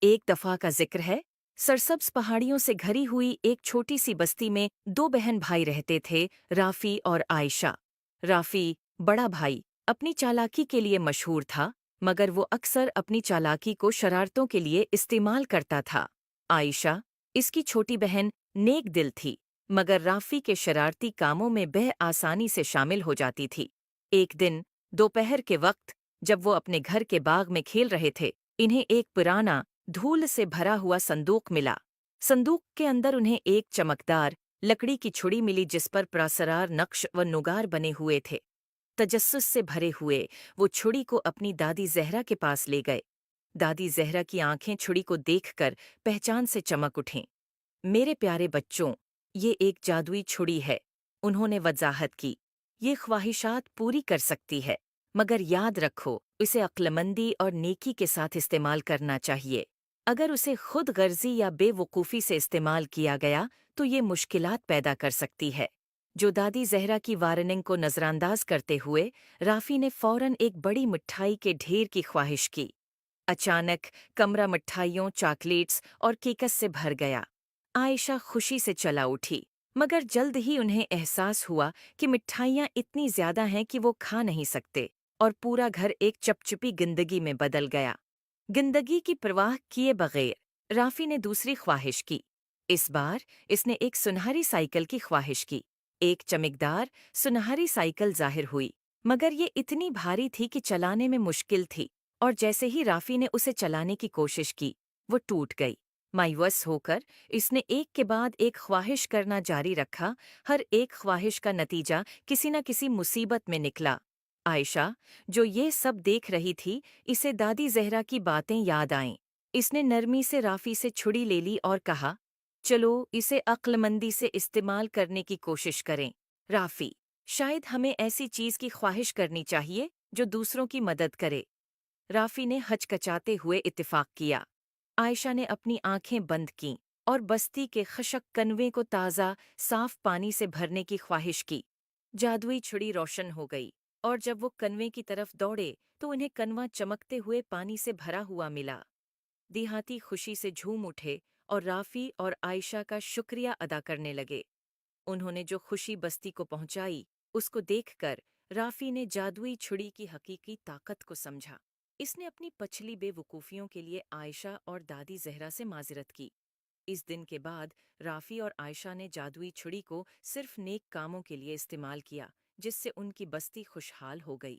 ایک دفعہ کا ذکر ہے، سرسبز پہاڑیوں سے گھری ہوئی ایک چھوٹی سی بستی میں دو بہن بھائی رہتے تھے، رافی اور عائشہ۔ رافی، بڑا بھائی، اپنی چالاکی کے لیے مشہور تھا، مگر وہ اکثر اپنی چالاکی کو شرارتوں کے لیے استعمال کرتا تھا۔ عائشہ، اس کی چھوٹی بہن، نیک دل تھی، مگر رافی کے شرارتی کاموں میں بے آسانی سے شامل ہو جاتی تھی۔ ایک دن دوپہر کے وقت جب وہ اپنے گھر کے باغ میں کھیل رہے تھے، انہیں ایک پرانا، دھول سے بھرا ہوا صندوق ملا۔ صندوق کے اندر انہیں ایک چمکدار لکڑی کی چھڑی ملی جس پر پراسرار نقش و نگار بنے ہوئے تھے۔ تجسس سے بھرے ہوئے وہ چھڑی کو اپنی دادی زہرا کے پاس لے گئے۔ دادی زہرا کی آنکھیں چھڑی کو دیکھ کر پہچان سے چمک اٹھیں۔ میرے پیارے بچوں، یہ ایک جادوئی چھڑی ہے، انہوں نے وضاحت کی۔ یہ خواہشات پوری کر سکتی ہے، مگر یاد رکھو اسے عقلمندی اور نیکی کے ساتھ استعمال کرنا چاہیے۔ اگر اسے خود غرضی یا بے وقوفی سے استعمال کیا گیا تو یہ مشکلات پیدا کر سکتی ہے۔ جو دادی زہرا کی وارننگ کو نظر انداز کرتے ہوئے رافی نے فوراً ایک بڑی مٹھائی کے ڈھیر کی خواہش کی۔ اچانک کمرہ مٹھائیوں، چاکلیٹس اور کیکس سے بھر گیا۔ عائشہ خوشی سے چلا اٹھی، مگر جلد ہی انہیں احساس ہوا کہ مٹھائیاں اتنی زیادہ ہیں کہ وہ کھا نہیں سکتے، اور پورا گھر ایک چپچپی گندگی میں بدل گیا۔ گندگی کی پرواہ کیے بغیر رافی نے دوسری خواہش کی۔ اس بار اس نے ایک سنہری سائیکل کی خواہش کی۔ ایک چمکدار سنہری سائیکل ظاہر ہوئی، مگر یہ اتنی بھاری تھی کہ چلانے میں مشکل تھی، اور جیسے ہی رافی نے اسے چلانے کی کوشش کی، وہ ٹوٹ گئی۔ مایوس ہو کر اس نے ایک کے بعد ایک خواہش کرنا جاری رکھا۔ ہر ایک خواہش کا نتیجہ کسی نہ کسی مصیبت میں نکلا۔ عائشہ، جو یہ سب دیکھ رہی تھی، اسے دادی زہرا کی باتیں یاد آئیں۔ اس نے نرمی سے رافی سے چھڑی لے لی اور کہا، چلو اسے عقل مندی سے استعمال کرنے کی کوشش کریں۔ رافی، شاید ہمیں ایسی چیز کی خواہش کرنی چاہیے جو دوسروں کی مدد کرے۔ رافی نے ہچکچاتے ہوئے اتفاق کیا۔ عائشہ نے اپنی آنکھیں بند کیں اور بستی کے خشک کنویں کو تازہ، صاف پانی سے بھرنے کی خواہش کی۔ جادوئی چھڑی روشن ہو گئی، اور جب وہ کنویں کی طرف دوڑے تو انہیں کنواں چمکتے ہوئے پانی سے بھرا ہوا ملا۔ دیہاتی خوشی سے جھوم اٹھے اور رافی اور عائشہ کا شکریہ ادا کرنے لگے۔ انہوں نے جو خوشی بستی کو پہنچائی، اس کو دیکھ کر رافی نے جادوئی چھڑی کی حقیقی طاقت کو سمجھا۔ اس نے اپنی پچھلی بے وقوفیوں کے لیے عائشہ اور دادی زہرا سے معذرت کی۔ اس دن کے بعد رافی اور عائشہ نے جادوئی چھڑی کو صرف نیک کاموں کے لیے استعمال کیا، جس سے ان کی بستی خوشحال ہو گئی۔